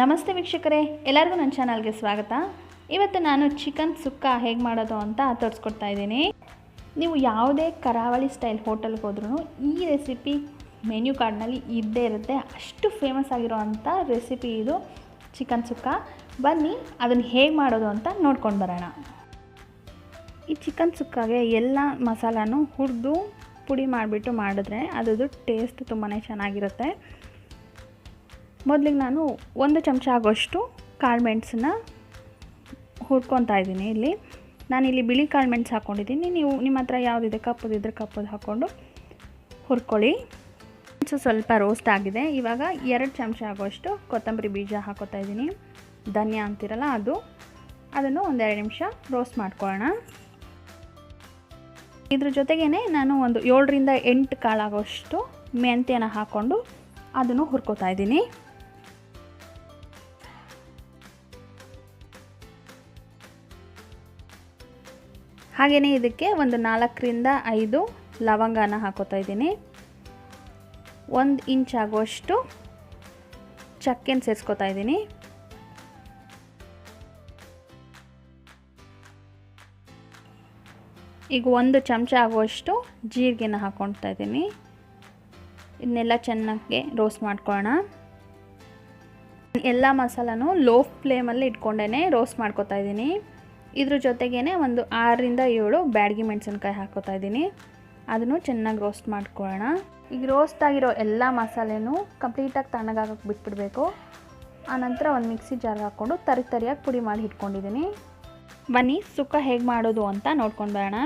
ನಮಸ್ತೆ ವೀಕ್ಷಕರೇ, ಎಲ್ಲರಿಗೂ ನನ್ನ ಚಾನಲ್ಗೆ ಸ್ವಾಗತ. ಇವತ್ತು ನಾನು ಚಿಕನ್ ಸುಕ್ಕ ಹೇಗೆ ಮಾಡೋದು ಅಂತ ತೋರಿಸ್ಕೊಡ್ತಾ ಇದ್ದೀನಿ. ನೀವು ಯಾವುದೇ ಕರಾವಳಿ ಸ್ಟೈಲ್ ಹೋಟೆಲ್ಗೆ ಹೋದ್ರೂ ಈ ರೆಸಿಪಿ ಮೆನ್ಯೂ ಕಾರ್ಡ್ನಲ್ಲಿ ಇದ್ದೇ ಇರುತ್ತೆ. ಅಷ್ಟು ಫೇಮಸ್ ಆಗಿರೋವಂಥ ರೆಸಿಪಿ ಇದು ಚಿಕನ್ ಸುಕ್ಕ. ಬನ್ನಿ ಅದನ್ನು ಹೇಗೆ ಮಾಡೋದು ಅಂತ ನೋಡ್ಕೊಂಡು ಬರೋಣ. ಈ ಚಿಕನ್ ಸುಕ್ಕಾಗೆ ಎಲ್ಲ ಮಸಾಲಾನು ಹುರಿದು ಪುಡಿ ಮಾಡಿಬಿಟ್ಟು ಮಾಡಿದ್ರೆ ಅದರದ್ದು ಟೇಸ್ಟ್ ತುಂಬಾ ಚೆನ್ನಾಗಿರುತ್ತೆ. ಮೊದಲಿಗೆ ನಾನು 1 ಚಮಚ ಆಗೋಷ್ಟು ಕಾಳು ಮೆಣಸನ್ನ ಹುರ್ಕೊತಾ ಇದ್ದೀನಿ. ನಾನಿಲ್ಲಿ ಬಿಳಿ ಕಾಳು ಮೆಣಸು ಹಾಕ್ಕೊಂಡಿದ್ದೀನಿ. ನೀವು ನಿಮ್ಮ ಹತ್ರ ಯಾವುದಿದೆ ಕಪ್ಪುದಿದ್ದರೆ ಕಪ್ಪುದು ಹಾಕ್ಕೊಂಡು ಹುರ್ಕೊಳ್ಳಿ. ಮೆಣಸು ಸ್ವಲ್ಪ ರೋಸ್ಟ್ ಆಗಿದೆ. ಇವಾಗ 2 ಚಮಚ ಆಗೋಷ್ಟು ಕೊತ್ತಂಬರಿ ಬೀಜ ಹಾಕೋತಾ ಇದ್ದೀನಿ. ಧನಿಯಾ ಅಂತಿರಲ್ಲ ಅದನ್ನು 1-2 ನಿಮಿಷ ರೋಸ್ಟ್ ಮಾಡ್ಕೊಳ್ಳೋಣ. ಇದ್ರ ಜೊತೆಗೇ ನಾನು ಒಂದು 7ರಿಂದ 8 ಕಾಳಾಗೋಷ್ಟು ಮೆಂತ್ಯನ ಹಾಕ್ಕೊಂಡು ಅದನ್ನು ಹುರ್ಕೋತಾ ಇದ್ದೀನಿ. ಹಾಗೆಯೇ ಇದಕ್ಕೆ ಒಂದು 4ರಿಂದ 5 ಲವಂಗನ ಹಾಕೋತಾ ಇದ್ದೀನಿ. 1 ಇಂಚ್ ಆಗುವಷ್ಟು ಚಕ್ಕೆನ ಸೇರಿಸ್ಕೊತಾ ಇದ್ದೀನಿ. ಈಗ 1 ಚಮಚ ಆಗುವಷ್ಟು ಜೀರಿಗೆನ ಹಾಕ್ಕೊಳ್ತಾ ಇದ್ದೀನಿ. ಇದನ್ನೆಲ್ಲ ಚೆನ್ನಾಗಿ ರೋಸ್ಟ್ ಮಾಡ್ಕೊಳ್ಳೋಣ. ಎಲ್ಲ ಮಸಾಲನೂ ಲೋ ಫ್ಲೇಮಲ್ಲಿ ಇಟ್ಕೊಂಡೇ ರೋಸ್ಟ್ ಮಾಡ್ಕೊತಾ ಇದ್ದೀನಿ. ಇದ್ರ ಜೊತೆಗೇ ಒಂದು 6ರಿಂದ 7 ಬ್ಯಾಡಗಿ ಮೆಣಸಿನ್ಕಾಯಿ ಹಾಕೋತಾ ಇದ್ದೀನಿ. ಅದನ್ನು ಚೆನ್ನಾಗಿ ರೋಸ್ಟ್ ಮಾಡ್ಕೊಳ್ಳೋಣ. ಈಗ ರೋಸ್ಟ್ ಆಗಿರೋ ಎಲ್ಲ ಮಸಾಲೆನೂ ಕಂಪ್ಲೀಟಾಗಿ ತಣ್ಣಗಾಗಕ್ಕೆ ಬಿಟ್ಬಿಡಬೇಕು. ಆನಂತರ ಒಂದು ಮಿಕ್ಸಿ ಜಾರ್ಗೆ ಹಾಕ್ಕೊಂಡು ತರಿಯಾಗಿ ಪುಡಿ ಮಾಡಿ ಇಟ್ಕೊಂಡಿದ್ದೀನಿ. ಬನ್ನಿ ಸುಕ್ಕ ಹೇಗೆ ಮಾಡೋದು ಅಂತ ನೋಡ್ಕೊಂಡು ಬರೋಣ.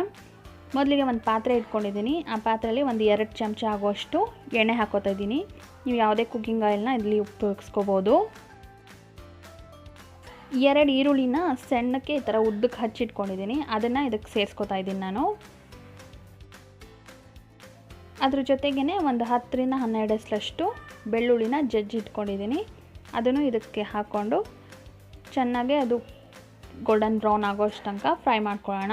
ಮೊದಲಿಗೆ ಒಂದು ಪಾತ್ರೆ ಇಟ್ಕೊಂಡಿದ್ದೀನಿ. ಆ ಪಾತ್ರೆಯಲ್ಲಿ ಒಂದು 2 ಚಮಚ ಆಗುವಷ್ಟು ಎಣ್ಣೆ ಹಾಕೋತಾ ಇದ್ದೀನಿ. ನೀವು ಯಾವುದೇ ಕುಕ್ಕಿಂಗ್ ಆಯಿಲ್ನ ಇಲ್ಲಿ ಉಪಯೋಗಿಸ್ಕೋಬೋದು. 2 ಈರುಳ್ಳಿನ ಸಣ್ಣಕ್ಕೆ ಈ ಥರ ಉದ್ದಕ್ಕೆ ಹಚ್ಚಿಟ್ಕೊಂಡಿದ್ದೀನಿ. ಅದನ್ನು ಇದಕ್ಕೆ ಸೇರಿಸ್ಕೊತಾ ಇದ್ದೀನಿ ನಾನು. ಅದ್ರ ಜೊತೆಗೇ ಒಂದು 10ರಿಂದ 12 ಎಸಳಷ್ಟು ಬೆಳ್ಳುಳ್ಳಿನ ಜಜ್ಜಿ ಇಟ್ಕೊಂಡಿದ್ದೀನಿ. ಅದನ್ನು ಇದಕ್ಕೆ ಹಾಕ್ಕೊಂಡು ಚೆನ್ನಾಗಿ ಅದು ಗೋಲ್ಡನ್ ಬ್ರೌನ್ ಆಗೋಷ್ಟು ತನಕ ಫ್ರೈ ಮಾಡ್ಕೊಳ್ಳೋಣ.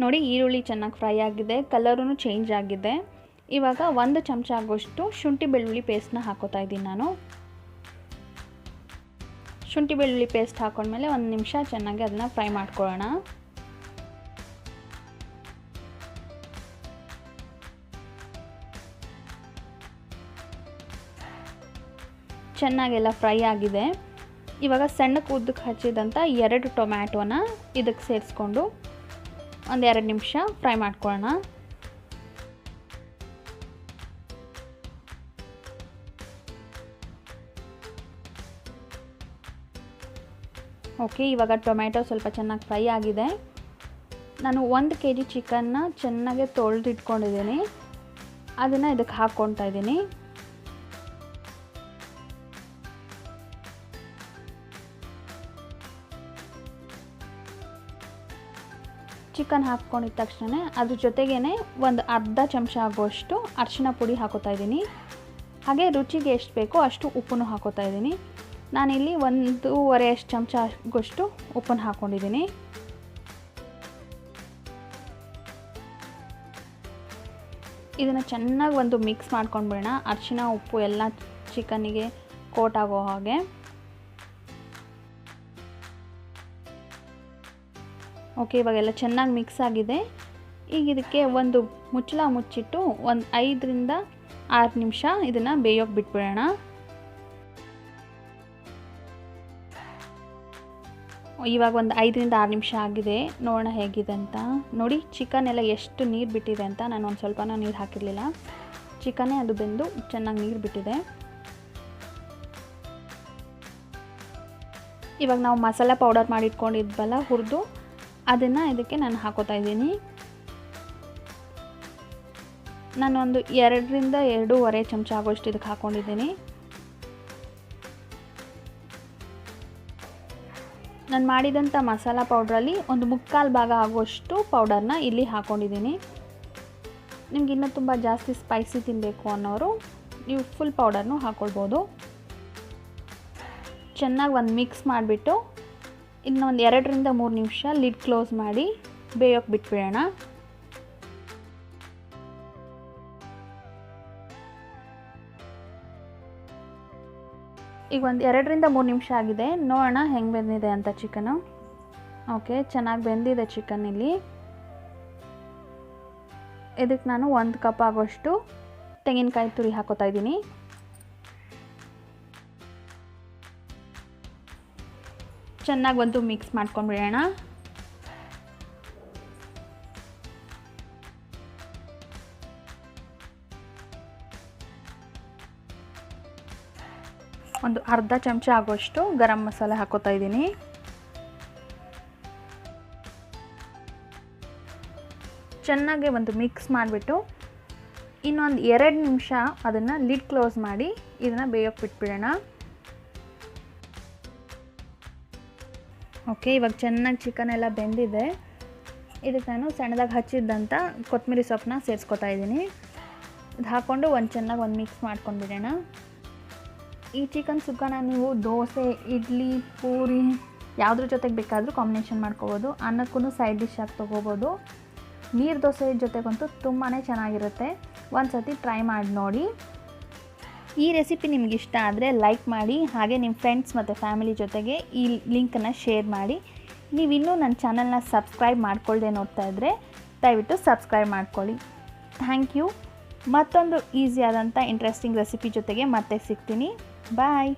ನೋಡಿ, ಈರುಳ್ಳಿ ಚೆನ್ನಾಗಿ ಫ್ರೈ ಆಗಿದೆ, ಕಲರೂ ಚೇಂಜ್ ಆಗಿದೆ. ಇವಾಗ 1 ಚಮಚ ಆಗೋಷ್ಟು ಶುಂಠಿ ಬೆಳ್ಳುಳ್ಳಿ ಪೇಸ್ಟ್ನ ಹಾಕೋತಾ ಇದ್ದೀನಿ ನಾನು. ಶುಂಠಿ ಬೆಳ್ಳುಳ್ಳಿ ಪೇಸ್ಟ್ ಹಾಕೊಂಡ್ಮೇಲೆ 1 ನಿಮಿಷ ಚೆನ್ನಾಗಿ ಅದನ್ನು ಫ್ರೈ ಮಾಡ್ಕೊಳ್ಳೋಣ. ಚೆನ್ನಾಗೆಲ್ಲ ಫ್ರೈ ಆಗಿದೆ. ಇವಾಗ ಸಣ್ಣಕ್ಕೆ ಉದ್ದಕ್ಕೆ ಹಚ್ಚಿದಂಥ 2 ಟೊಮ್ಯಾಟೋನ ಇದಕ್ಕೆ ಸೇರಿಸ್ಕೊಂಡು 1-2 ನಿಮಿಷ ಫ್ರೈ ಮಾಡ್ಕೊಳ್ಳೋಣ. ಓಕೆ, ಇವಾಗ ಟೊಮ್ಯಾಟೊ ಸ್ವಲ್ಪ ಚೆನ್ನಾಗಿ ಫ್ರೈ ಆಗಿದೆ. ನಾನು 1 kg ಚಿಕನ್ನ ಚೆನ್ನಾಗಿ ತೊಳೆದು ಇಟ್ಕೊಂಡಿದ್ದೀನಿ. ಅದನ್ನು ಇದಕ್ಕೆ ಹಾಕ್ಕೊಳ್ತಾ ಇದ್ದೀನಿ. ಚಿಕನ್ ಹಾಕ್ಕೊಂಡಿದ್ದ ತಕ್ಷಣ ಅದ್ರ ಜೊತೆಗೇ ಒಂದು 1/2 ಚಮಚ ಆಗುವಷ್ಟು ಅರಿಶಿನ ಪುಡಿ ಹಾಕೋತಾ ಇದ್ದೀನಿ. ಹಾಗೆ ರುಚಿಗೆ ಎಷ್ಟು ಬೇಕೋ ಅಷ್ಟು ಉಪ್ಪನ್ನು ಹಾಕೋತಾ ಇದ್ದೀನಿ. ನಾನಿಲ್ಲಿ 1.5 ಚಮಚ ಆಗುವಷ್ಟು ಉಪ್ಪನ್ನು ಹಾಕ್ಕೊಂಡಿದ್ದೀನಿ. ಇದನ್ನು ಚೆನ್ನಾಗಿ ಒಂದು ಮಿಕ್ಸ್ ಮಾಡ್ಕೊಂಡ್ಬಿಡೋಣ. ಅರಿಶಿನ ಉಪ್ಪು ಎಲ್ಲ ಚಿಕನ್ನಿಗೆ ಕೋಟ್ ಆಗೋ ಹಾಗೆ. ಓಕೆ, ಇವಾಗೆಲ್ಲ ಚೆನ್ನಾಗಿ ಮಿಕ್ಸ್ ಆಗಿದೆ. ಈಗ ಇದಕ್ಕೆ ಒಂದು ಮುಚ್ಚಳ ಮುಚ್ಚಿಟ್ಟು ಒಂದು 5ರಿಂದ 6 ನಿಮಿಷ ಇದನ್ನು ಬೇಯೋಕೆ ಬಿಟ್ಬಿಡೋಣ. ಇವಾಗ ಒಂದು 5ರಿಂದ 6 ನಿಮಿಷ ಆಗಿದೆ. ನೋಡೋಣ ಹೇಗಿದೆ ಅಂತ. ನೋಡಿ, ಚಿಕನ್ ಎಲ್ಲ ಎಷ್ಟು ನೀರು ಬಿಟ್ಟಿದೆ ಅಂತ. ನಾನು ಒಂದು ಸ್ವಲ್ಪನೂ ನೀರು ಹಾಕಿರಲಿಲ್ಲ. ಚಿಕನ್ನೇ ಅದು ಬೆಂದು ಚೆನ್ನಾಗಿ ನೀರು ಬಿಟ್ಟಿದೆ. ಇವಾಗ ನಾವು ಮಸಾಲ ಪೌಡರ್ ಮಾಡಿಟ್ಕೊಂಡಿದ್ವಲ್ಲ ಹುರಿದು, ಅದನ್ನು ಇದಕ್ಕೆ ನಾನು ಹಾಕೋತಾ ಇದ್ದೀನಿ. ನಾನೊಂದು 2ರಿಂದ 2.5 ಚಮಚ ಆಗೋಷ್ಟು ಇದಕ್ಕೆ ಹಾಕ್ಕೊಂಡಿದ್ದೀನಿ. ನಾನು ಮಾಡಿದಂಥ ಮಸಾಲ ಪೌಡ್ರಲ್ಲಿ ಒಂದು 3/4 ಭಾಗ ಆಗುವಷ್ಟು ಪೌಡರ್ನ ಇಲ್ಲಿ ಹಾಕ್ಕೊಂಡಿದ್ದೀನಿ. ನಿಮ್ಗೆ ಇನ್ನೂ ತುಂಬ ಜಾಸ್ತಿ ಸ್ಪೈಸಿ ತಿನ್ನಬೇಕು ಅನ್ನೋರು ನೀವು ಫುಲ್ ಪೌಡರ್ನು ಹಾಕ್ಕೊಳ್ಬೋದು. ಚೆನ್ನಾಗಿ ಒಂದು ಮಿಕ್ಸ್ ಮಾಡಿಬಿಟ್ಟು ಇನ್ನೊಂದು 2ರಿಂದ 3 ನಿಮಿಷ ಲಿಡ್ ಕ್ಲೋಸ್ ಮಾಡಿ ಬೇಯೋಕ್ಕೆ ಬಿಟ್ಬಿಡೋಣ. ಈಗ ಒಂದು 2ರಿಂದ 3 ನಿಮಿಷ ಆಗಿದೆ. ನೋಡೋಣ ಹೆಂಗೆ ಬೆಂದಿದೆ ಅಂತ ಚಿಕನು. ಓಕೆ, ಚೆನ್ನಾಗಿ ಬೆಂದಿದೆ ಚಿಕನ್. ಇಲ್ಲಿ ಇದಕ್ಕೆ ನಾನು 1 ಕಪ್ ಆಗೋಷ್ಟು ತೆಂಗಿನಕಾಯಿ ತುರಿ ಹಾಕೋತಾ ಇದ್ದೀನಿ. ಚೆನ್ನಾಗಿ ಒಂದು ಮಿಕ್ಸ್ ಮಾಡ್ಕೊಂಡ್ಬಿಡೋಣ. ಒಂದು ಅರ್ಧ ಚಮಚ ಆಗೋಷ್ಟು ಗರಂ ಮಸಾಲೆ ಹಾಕೋತಾ ಇದ್ದೀನಿ. ಚೆನ್ನಾಗಿ ಒಂದು ಮಿಕ್ಸ್ ಮಾಡಿಬಿಟ್ಟು ಇನ್ನೊಂದು 2 ನಿಮಿಷ ಅದನ್ನು ಲಿಡ್ ಕ್ಲೋಸ್ ಮಾಡಿ ಇದನ್ನು ಬೇಯೋಕ್ಕೆ ಬಿಟ್ಬಿಡೋಣ. ಓಕೆ, ಇವಾಗ ಚೆನ್ನಾಗಿ ಚಿಕನ್ ಎಲ್ಲ ಬೆಂದಿದೆ. ಇದಕ್ಕೆ ನಾನು ಸಣ್ಣದಾಗಿ ಹಚ್ಚಿದ್ದಂಥ ಕೊತ್ತಂಬರಿ ಸೊಪ್ಪನ್ನ ಸೇರಿಸ್ಕೊತಾ ಇದ್ದೀನಿ. ಇದು ಹಾಕ್ಕೊಂಡು ಚೆನ್ನಾಗಿ ಒಂದು ಮಿಕ್ಸ್ ಮಾಡ್ಕೊಂಡ್ಬಿಡೋಣ. ಈ ಚಿಕನ್ ಸುಕ್ಕನ ನೀವು ದೋಸೆ, ಇಡ್ಲಿ, ಪೂರಿ ಯಾವುದ್ರ ಜೊತೆಗೆ ಬೇಕಾದರೂ ಕಾಂಬಿನೇಷನ್ ಮಾಡ್ಕೋಬೋದು. ಅನ್ನಕ್ಕೂ ಸೈಡ್ ಡಿಶ್ ಆಗಿ ತೊಗೋಬೋದು. ನೀರು ದೋಸೆ ಜೊತೆಗಂತೂ ತುಂಬಾ ಚೆನ್ನಾಗಿರುತ್ತೆ. ಒಂದು ಸತಿ ಟ್ರೈ ಮಾಡಿ ನೋಡಿ. ಈ ರೆಸಿಪಿ ನಿಮ್ಗೆ ಇಷ್ಟ ಆದರೆ ಲೈಕ್ ಮಾಡಿ, ಹಾಗೆ ನಿಮ್ಮ ಫ್ರೆಂಡ್ಸ್ ಮತ್ತು ಫ್ಯಾಮಿಲಿ ಜೊತೆಗೆ ಈ ಲಿಂಕನ್ನು ಶೇರ್ ಮಾಡಿ. ನೀವಿನ್ನೂ ನನ್ನ ಚಾನಲ್ನ ಸಬ್ಸ್ಕ್ರೈಬ್ ಮಾಡ್ಕೊಳ್ಳದೆ ನೋಡ್ತಾ ಇದ್ದರೆ ದಯವಿಟ್ಟು ಸಬ್ಸ್ಕ್ರೈಬ್ ಮಾಡ್ಕೊಳ್ಳಿ. Thank you. ಮತ್ತೊಂದು ಈಸಿಯಾದಂಥ ಇಂಟ್ರೆಸ್ಟಿಂಗ್ ರೆಸಿಪಿ ಜೊತೆಗೆ ಮತ್ತೆ ಸಿಗ್ತೀನಿ. ಬಾಯ್.